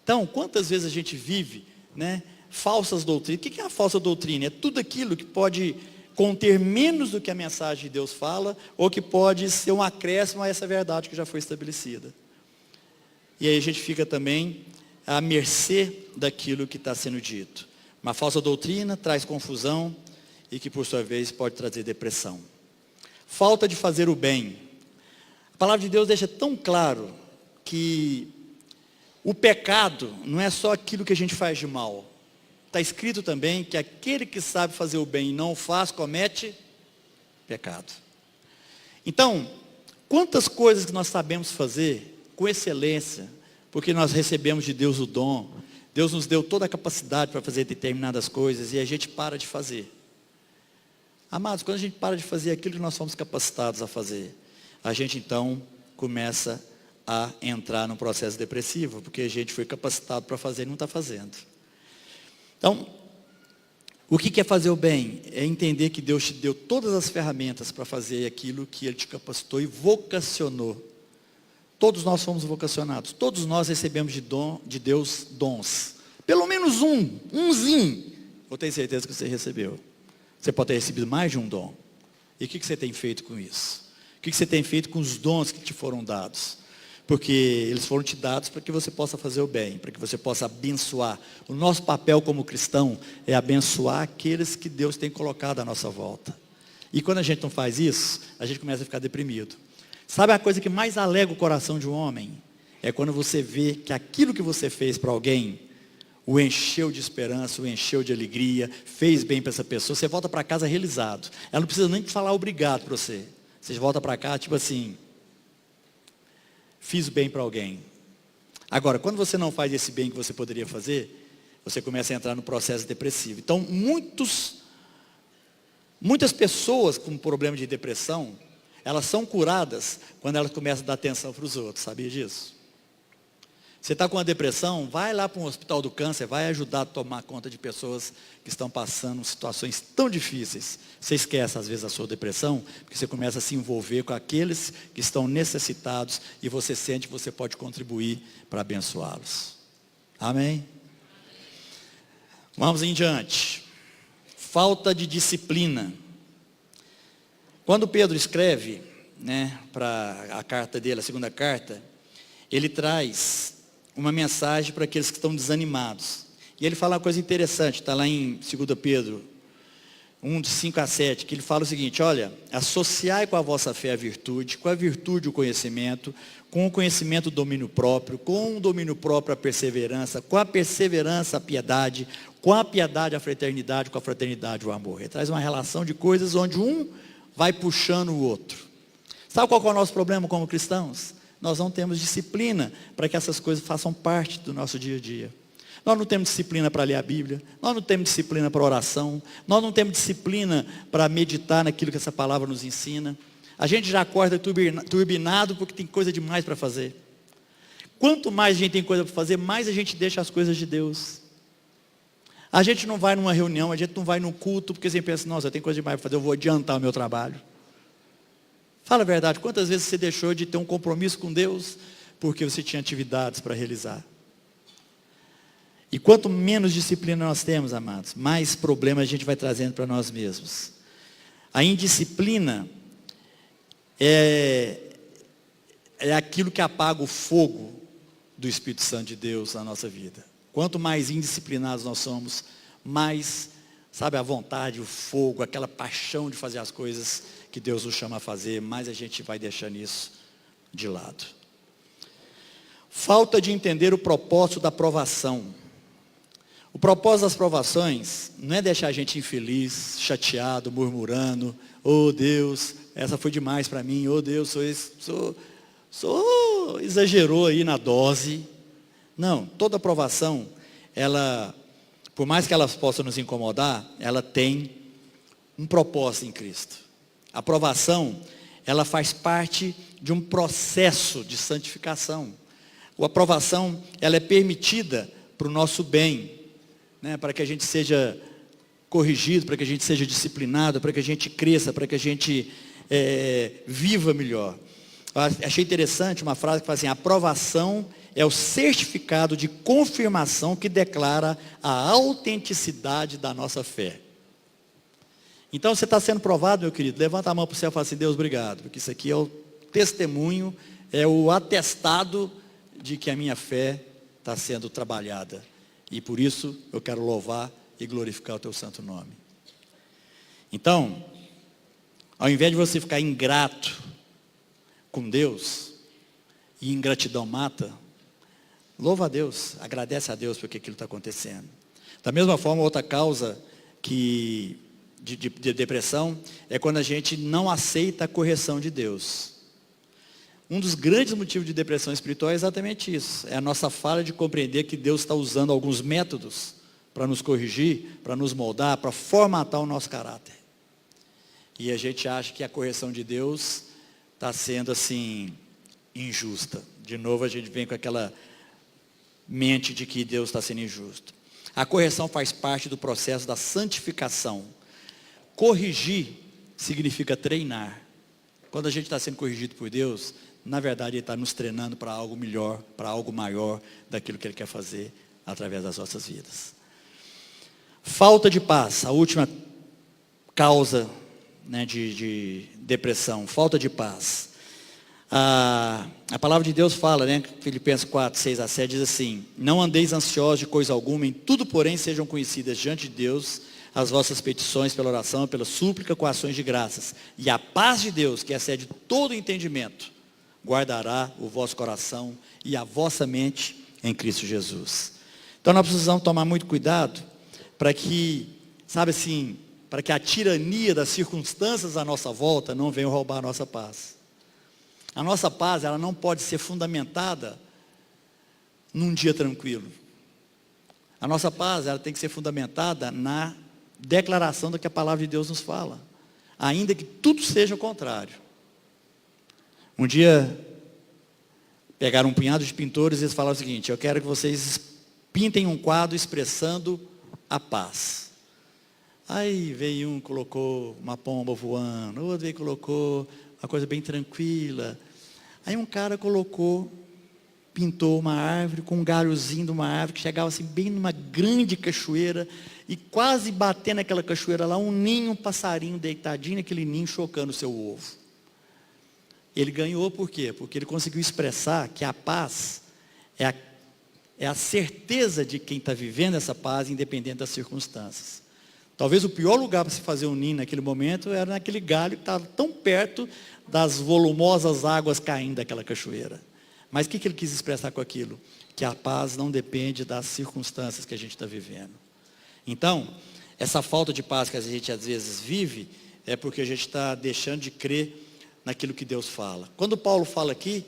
Então, quantas vezes a gente vive, né, falsas doutrinas? O que é a falsa doutrina? É tudo aquilo que pode conter menos do que a mensagem de Deus fala, ou que pode ser um acréscimo a essa verdade que já foi estabelecida. E aí a gente fica também à mercê daquilo que está sendo dito. Uma falsa doutrina traz confusão e que, por sua vez, pode trazer depressão. Falta de fazer o bem. A palavra de Deus deixa tão claro que o pecado não é só aquilo que a gente faz de mal. Está escrito também que aquele que sabe fazer o bem e não o faz, comete pecado. Então, quantas coisas que nós sabemos fazer com excelência, porque nós recebemos de Deus o dom, Deus nos deu toda a capacidade para fazer determinadas coisas e a gente para de fazer. Amados, quando a gente para de fazer aquilo que nós fomos capacitados a fazer, a gente então começa a entrar num processo depressivo, porque a gente foi capacitado para fazer e não está fazendo. Então, o que é fazer o bem? É entender que Deus te deu todas as ferramentas para fazer aquilo que Ele te capacitou e vocacionou. Todos nós fomos vocacionados, todos nós recebemos de Deus dons. Pelo menos umzinho, eu tenho certeza que você recebeu. Você pode ter recebido mais de um dom. E o que você tem feito com isso? O que você tem feito com os dons que te foram dados? Porque eles foram te dados para que você possa fazer o bem, para que você possa abençoar. O nosso papel como cristão é abençoar aqueles que Deus tem colocado à nossa volta. E quando a gente não faz isso, a gente começa a ficar deprimido. Sabe a coisa que mais alegra o coração de um homem? É quando você vê que aquilo que você fez para alguém o encheu de esperança, o encheu de alegria, fez bem para essa pessoa. Você volta para casa realizado. Ela não precisa nem te falar obrigado para você. Você volta para cá tipo assim: fiz bem para alguém. Agora, quando você não faz esse bem que você poderia fazer, você começa a entrar no processo depressivo. Então, muitas pessoas com problema de depressão, elas são curadas quando elas começam a dar atenção para os outros. Sabia disso? Você está com uma depressão, vai lá para um hospital do câncer, vai ajudar a tomar conta de pessoas que estão passando situações tão difíceis. Você esquece às vezes a sua depressão, porque você começa a se envolver com aqueles que estão necessitados e você sente que você pode contribuir para abençoá-los. Amém? Vamos em diante. Falta de disciplina. Quando Pedro escreve, né, para a carta dele, a segunda carta, ele traz uma mensagem para aqueles que estão desanimados. E ele fala uma coisa interessante, está lá em 2 Pedro 1, de 5 a 7, que ele fala o seguinte: olha, associai com a vossa fé a virtude, com a virtude o conhecimento, com o conhecimento o domínio próprio, com o domínio próprio a perseverança, com a perseverança a piedade, com a piedade a fraternidade, com a fraternidade o amor. Ele traz uma relação de coisas onde um vai puxando o outro. Sabe qual é o nosso problema como cristãos? Nós não temos disciplina para que essas coisas façam parte do nosso dia a dia. Nós não temos disciplina para ler a Bíblia, nós não temos disciplina para oração, nós não temos disciplina para meditar naquilo que essa palavra nos ensina. A gente já acorda turbinado porque tem coisa demais para fazer. quanto mais a gente tem coisa para fazer, mais a gente deixa as coisas de Deus. A gente não vai numa reunião, a gente não vai num culto, porque você pensa, nossa, eu tenho coisa demais para fazer, eu vou adiantar o meu trabalho. Fala a verdade, quantas vezes você deixou de ter um compromisso com Deus, porque você tinha atividades para realizar? E quanto menos disciplina nós temos, amados, mais problemas a gente vai trazendo para nós mesmos. A indisciplina é aquilo que apaga o fogo do Espírito Santo de Deus na nossa vida. Quanto mais indisciplinados nós somos, mais, sabe, a vontade, o fogo, aquela paixão de fazer as coisas que Deus nos chama a fazer, mais a gente vai deixando isso de lado. Falta de entender o propósito da provação. O propósito das provações não é deixar a gente infeliz, chateado, murmurando, oh Deus, essa foi demais para mim, oh Deus, exagerou aí na dose. Não, toda provação, ela, por mais que elas possam nos incomodar, ela tem um propósito em Cristo. A provação, ela faz parte de um processo de santificação. A provação, ela é permitida para o nosso bem, né, para que a gente seja corrigido, para que a gente seja disciplinado, para que a gente cresça, para que a gente viva melhor. Eu achei interessante uma frase que fala assim, a aprovação é o certificado de confirmação que declara a autenticidade da nossa fé. Então você está sendo provado, meu querido, levanta a mão para o céu e fala assim, Deus, obrigado, porque isso aqui é o testemunho, é o atestado de que a minha fé está sendo trabalhada. E por isso eu quero louvar e glorificar o teu santo nome. Então, ao invés de você ficar ingrato com Deus, e ingratidão mata, louva a Deus, agradece a Deus porque aquilo está acontecendo. Da mesma forma, outra causa de depressão é quando a gente não aceita a correção de Deus. Um dos grandes motivos de depressão espiritual é exatamente isso. É a nossa falha de compreender que Deus está usando alguns métodos para nos corrigir, para nos moldar, para formatar o nosso caráter. E a gente acha que a correção de Deus está sendo assim, injusta. De novo a gente vem com aquela mente de que Deus está sendo injusto. A correção faz parte do processo da santificação. Corrigir significa treinar. Quando a gente está sendo corrigido por Deus, na verdade Ele está nos treinando para algo melhor, para algo maior daquilo que Ele quer fazer através das nossas vidas. Falta de paz, a última causa, né, de depressão, falta de paz. A palavra de Deus fala, né, Filipenses 4, 6 a 7 diz assim, não andeis ansiosos de coisa alguma, em tudo porém sejam conhecidas diante de Deus as vossas petições pela oração, pela súplica com ações de graças, e a paz de Deus, que excede todo entendimento, guardará o vosso coração e a vossa mente em Cristo Jesus. Então nós precisamos tomar muito cuidado para que, sabe assim, para que a tirania das circunstâncias à nossa volta não venha roubar a nossa paz. A nossa paz, ela não pode ser fundamentada num dia tranquilo. A nossa paz, ela tem que ser fundamentada na declaração do que a palavra de Deus nos fala. Ainda que tudo seja o contrário. Um dia, pegaram um punhado de pintores e eles falaram o seguinte, eu quero que vocês pintem um quadro expressando a paz. Aí veio um, colocou uma pomba voando, outro veio e colocou uma coisa bem tranquila. Aí um cara pintou uma árvore com um galhozinho de uma árvore que chegava assim bem numa grande cachoeira e quase batendo naquela cachoeira lá, um ninho, um passarinho deitadinho naquele ninho, chocando o seu ovo. Ele ganhou por quê? Porque ele conseguiu expressar que a paz é a certeza de quem está vivendo essa paz, independente das circunstâncias. Talvez o pior lugar para se fazer um ninho naquele momento era naquele galho que estava tão perto das volumosas águas caindo daquela cachoeira. Mas o que ele quis expressar com aquilo? Que a paz não depende das circunstâncias que a gente está vivendo. Então, essa falta de paz que a gente às vezes vive, é porque a gente está deixando de crer naquilo que Deus fala. Quando Paulo fala aqui,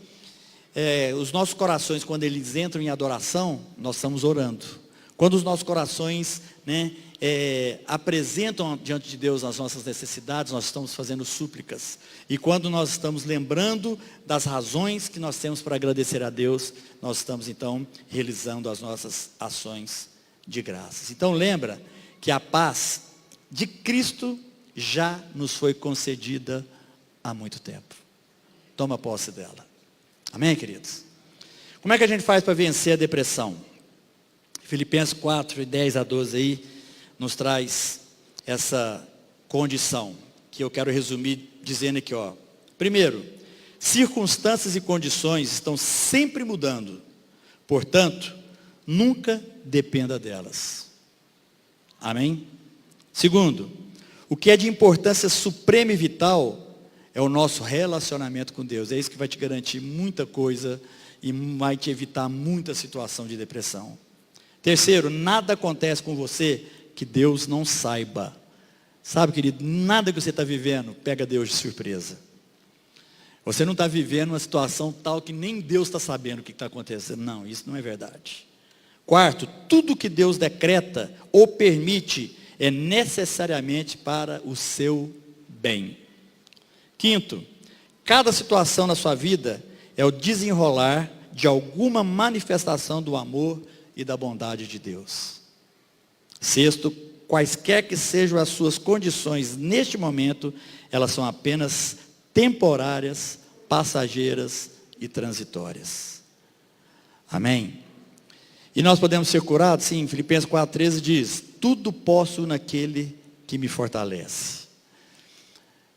os nossos corações, quando eles entram em adoração, nós estamos orando. Quando os nossos corações, né, apresentam diante de Deus as nossas necessidades, nós estamos fazendo súplicas. E quando nós estamos lembrando das razões que nós temos para agradecer a Deus, nós estamos então realizando as nossas ações de graças. Então lembra que a paz de Cristo já nos foi concedida há muito tempo. Toma posse dela. Amém, queridos? Como é que a gente faz para vencer a depressão? Filipenses 4, 10 a 12 aí, nos traz essa condição, que eu quero resumir dizendo aqui, ó. Primeiro, circunstâncias e condições estão sempre mudando. Portanto, nunca dependa delas. Amém? Segundo, o que é de importância suprema e vital é o nosso relacionamento com Deus. É isso que vai te garantir muita coisa e vai te evitar muita situação de depressão. Terceiro, nada acontece com você que Deus não saiba. Sabe, querido, nada que você está vivendo pega Deus de surpresa. Você não está vivendo uma situação tal que nem Deus está sabendo o que está acontecendo. Não, isso não é verdade. Quarto, tudo que Deus decreta ou permite é necessariamente para o seu bem. Quinto, cada situação na sua vida é o desenrolar de alguma manifestação do amor e da bondade de Deus. Sexto, quaisquer que sejam as suas condições neste momento, elas são apenas temporárias, passageiras e transitórias. Amém? E nós podemos ser curados? Sim, Filipenses 4,13 diz, tudo posso naquele que me fortalece.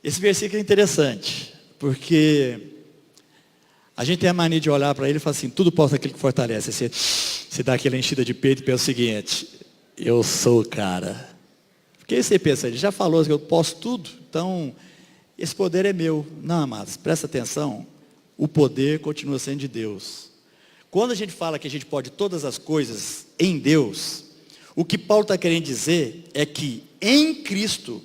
Esse versículo é interessante, porque a gente tem a mania de olhar para ele e falar assim, tudo posso naquele que fortalece. Você dá aquela enchida de peito e pensa o seguinte, eu sou o cara. Porque aí você pensa, ele já falou que eu posso tudo, então esse poder é meu. Não, amados, presta atenção, o poder continua sendo de Deus. Quando a gente fala que a gente pode todas as coisas em Deus, o que Paulo está querendo dizer é que em Cristo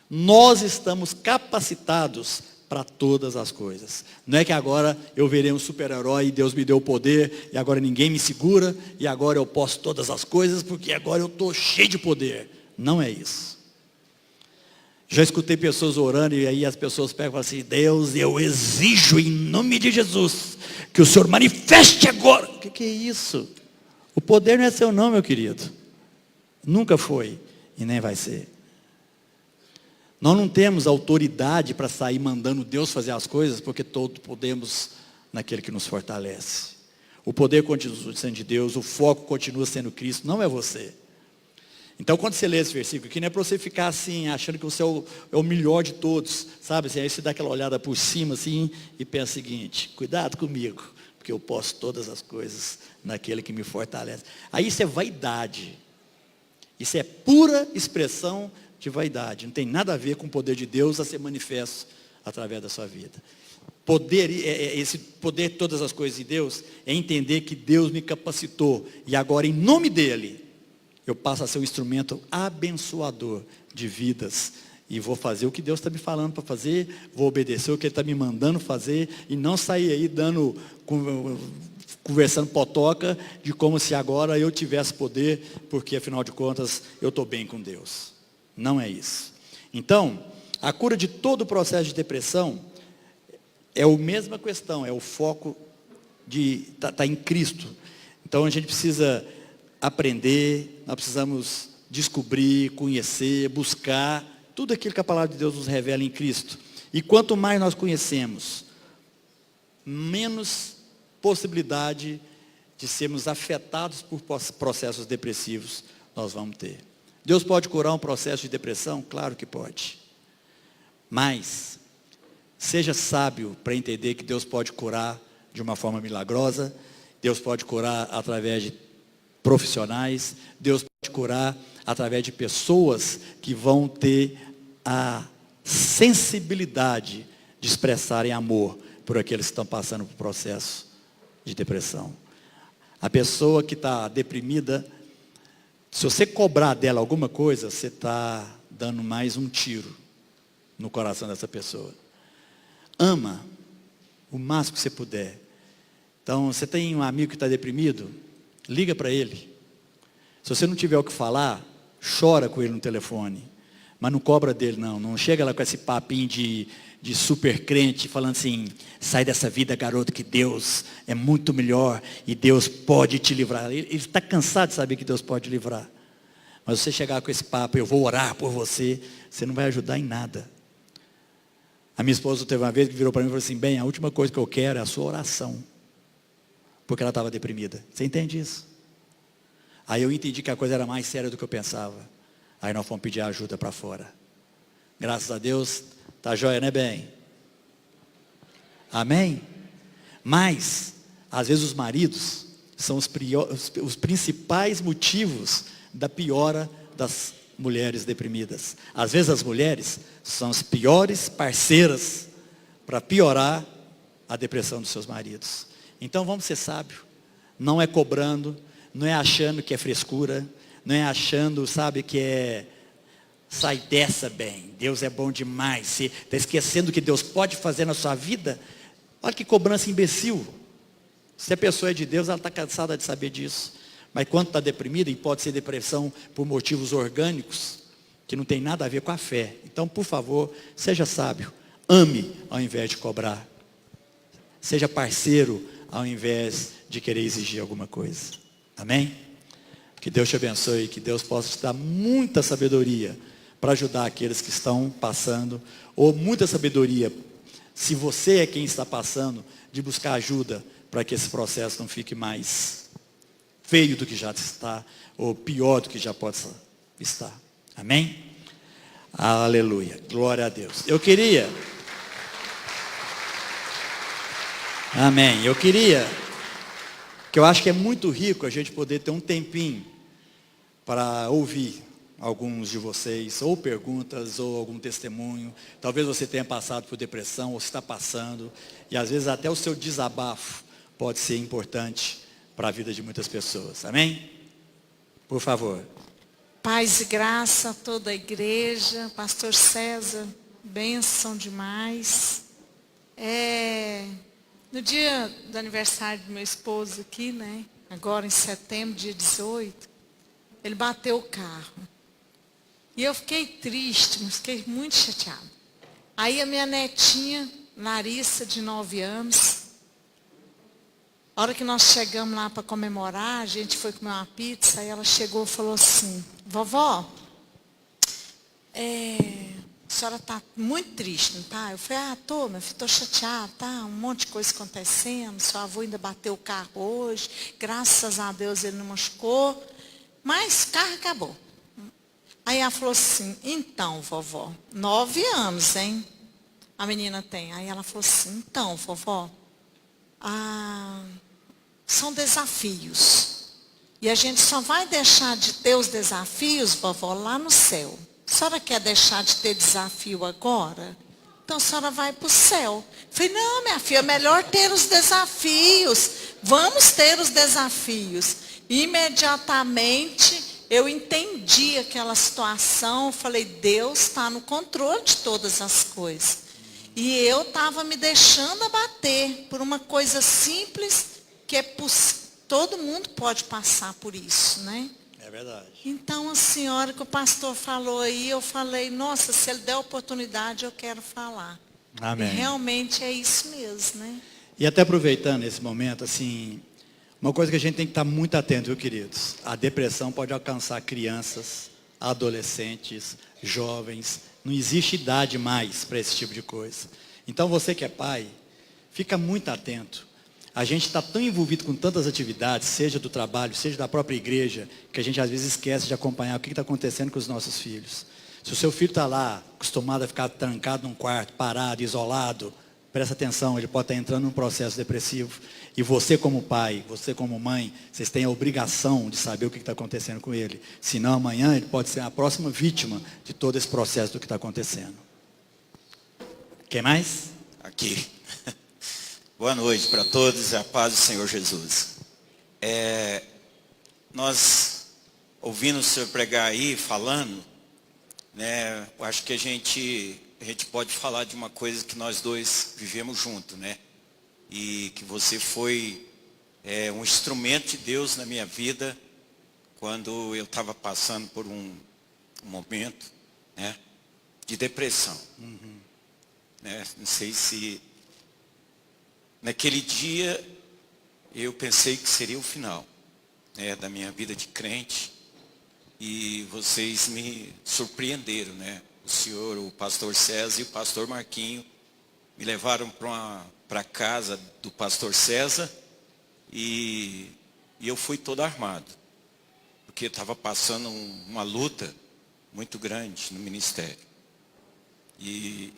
nós estamos capacitados para todas as coisas. Não é que agora eu virei um super-herói e Deus me deu o poder e agora ninguém me segura e agora eu posso todas as coisas porque agora eu estou cheio de poder. Não é isso. Já escutei pessoas orando e aí as pessoas pegam e falam assim, Deus, eu exijo em nome de Jesus que o Senhor manifeste agora. O que é isso? O poder não é seu não, meu querido. Nunca foi e nem vai ser. Nós não temos autoridade para sair mandando Deus fazer as coisas, porque todos podemos naquele que nos fortalece. O poder continua sendo de Deus, o foco continua sendo Cristo, não é você. Então quando você lê esse versículo aqui, não é para você ficar assim, achando que você é o melhor de todos, sabe? Assim, aí você dá aquela olhada por cima assim, e pensa o seguinte, cuidado comigo, porque eu posso todas as coisas naquele que me fortalece. Aí isso é vaidade, isso é pura expressão de vaidade, não tem nada a ver com o poder de Deus a ser manifesto através da sua vida. Esse poder de todas as coisas de Deus é entender que Deus me capacitou e agora em nome dele eu passo a ser um instrumento abençoador de vidas e vou fazer o que Deus está me falando para fazer, vou obedecer o que Ele está me mandando fazer e não sair aí conversando potoca de como se agora eu tivesse poder, porque afinal de contas eu estou bem com Deus. Não é isso. Então, a cura de todo o processo de depressão é a mesma questão, é o foco de tá em Cristo. Então a gente precisa aprender, nós precisamos descobrir, conhecer, buscar tudo aquilo que a palavra de Deus nos revela em Cristo. E quanto mais nós conhecemos, menos possibilidade de sermos afetados por processos depressivos nós vamos ter. Deus pode curar um processo de depressão? Claro que pode. Mas, seja sábio para entender que Deus pode curar de uma forma milagrosa, Deus pode curar através de profissionais, Deus pode curar através de pessoas que vão ter a sensibilidade de expressarem amor por aqueles que estão passando por processo de depressão. A pessoa que está deprimida, se você cobrar dela alguma coisa, você está dando mais um tiro no coração dessa pessoa. Ama o máximo que você puder. Então, você tem um amigo que está deprimido, liga para ele. Se você não tiver o que falar, chora com ele no telefone, mas não cobra dele não. Não chega lá com esse papinho de super crente, falando assim, sai dessa vida, garoto, que Deus é muito melhor e Deus pode te livrar. Ele está cansado de saber que Deus pode livrar. Mas você chegar com esse papo, eu vou orar por você, você não vai ajudar em nada. A minha esposa teve uma vez que virou para mim e falou assim, bem, a última coisa que eu quero é a sua oração. Porque ela estava deprimida. Você entende isso? Aí eu entendi que a coisa era mais séria do que eu pensava. Aí nós fomos pedir ajuda para fora. Graças a Deus, tá joia, né, bem? Amém? Mas, às vezes os maridos são os principais motivos da piora das mulheres deprimidas. Às vezes as mulheres são as piores parceiras para piorar a depressão dos seus maridos. Então vamos ser sábios. Não é cobrando, não é achando que é frescura, não é achando, sabe, que é sai dessa bem, Deus é bom demais. Você está esquecendo o que Deus pode fazer na sua vida? Olha que cobrança imbecil. Se a pessoa é de Deus, ela está cansada de saber disso. Mas quando está deprimida, e pode ser depressão por motivos orgânicos, que não tem nada a ver com a fé. Então, por favor, seja sábio. Ame ao invés de cobrar. Seja parceiro ao invés de querer exigir alguma coisa. Amém? Que Deus te abençoe, que Deus possa te dar muita sabedoria para ajudar aqueles que estão passando, ou muita sabedoria, se você é quem está passando, de buscar ajuda para que esse processo não fique mais feio do que já está, ou pior do que já pode estar. Amém? Aleluia. Glória a Deus. Amém. Que eu acho que é muito rico a gente poder ter um tempinho para ouvir alguns de vocês, ou perguntas, ou algum testemunho. Talvez você tenha passado por depressão, ou está passando, e às vezes até o seu desabafo pode ser importante para a vida de muitas pessoas. Amém? Por favor. Paz e graça a toda a igreja. Pastor César, bênção demais. No dia do aniversário do meu esposo aqui, né? Agora em setembro, dia 18, ele bateu o carro. E eu fiquei triste, mas fiquei muito chateada. Aí a minha netinha, Larissa, de 9 anos, a hora que nós chegamos lá para comemorar, a gente foi comer uma pizza, aí ela chegou e falou assim, vovó, a senhora está muito triste, não está? Eu falei, estou, meu filho, estou chateada, tá? Um monte de coisa acontecendo, seu avô ainda bateu o carro hoje, graças a Deus ele não machucou, mas o carro acabou. Aí ela falou assim, então, vovó, 9 anos, hein? A menina tem. Aí ela falou assim, então, vovó, são desafios. E a gente só vai deixar de ter os desafios, vovó, lá no céu. A senhora quer deixar de ter desafio agora? Então a senhora vai para o céu. Eu falei, não, minha filha, é melhor ter os desafios. Vamos ter os desafios. Imediatamente eu entendi aquela situação. Falei, Deus está no controle de todas as coisas. E eu estava me deixando abater por uma coisa simples que todo mundo pode passar por isso, né? É verdade. Então, a senhora que o pastor falou aí, eu falei, nossa, se ele der oportunidade, eu quero falar. Amém. E realmente é isso mesmo, né? E até aproveitando esse momento, assim, uma coisa que a gente tem que estar muito atento, viu, queridos? A depressão pode alcançar crianças, adolescentes, jovens. Não existe idade mais para esse tipo de coisa. Então, você que é pai, fica muito atento. A gente está tão envolvido com tantas atividades, seja do trabalho, seja da própria igreja, que a gente às vezes esquece de acompanhar o que está acontecendo com os nossos filhos. Se o seu filho está lá, acostumado a ficar trancado num quarto, parado, isolado, presta atenção, ele pode estar entrando num processo depressivo. E você como pai, você como mãe, vocês têm a obrigação de saber o que está acontecendo com ele. Senão amanhã ele pode ser a próxima vítima de todo esse processo do que está acontecendo. Quem mais? Aqui. Boa noite para todos, a paz do Senhor Jesus. Nós, ouvindo o senhor pregar aí, falando, né, eu acho que a gente pode falar de uma coisa que nós dois vivemos junto, né? E que você foi um instrumento de Deus na minha vida, quando eu estava passando por um um momento, né, de depressão. Né? Não sei se naquele dia eu pensei que seria o final, né, da minha vida de crente, e vocês me surpreenderam, né? O senhor, o pastor César e o pastor Marquinho me levaram para a casa do pastor César e eu fui todo armado, porque estava passando uma luta muito grande no ministério. E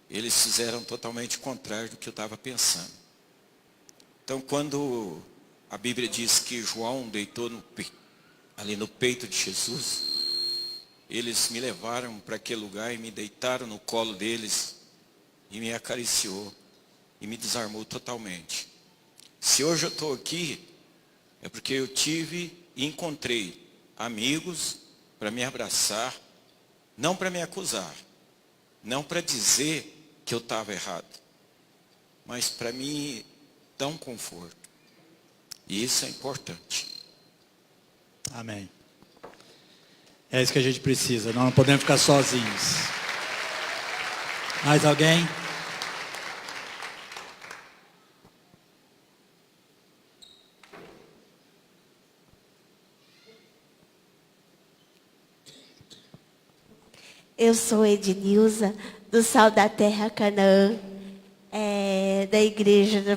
eles fizeram totalmente o contrário do que eu estava pensando. Então, quando a Bíblia diz que João deitou ali no peito de Jesus, eles me levaram para aquele lugar e me deitaram no colo deles e me acariciou e me desarmou totalmente. Se hoje eu estou aqui, é porque eu tive e encontrei amigos para me abraçar, não para me acusar, não para dizer que eu estava errado, mas para me dar um conforto. E isso é importante. Amém. É isso que a gente precisa. Nós não podemos ficar sozinhos. Mais alguém? Eu sou Ednilza, do Sal da Terra Canaã, da igreja da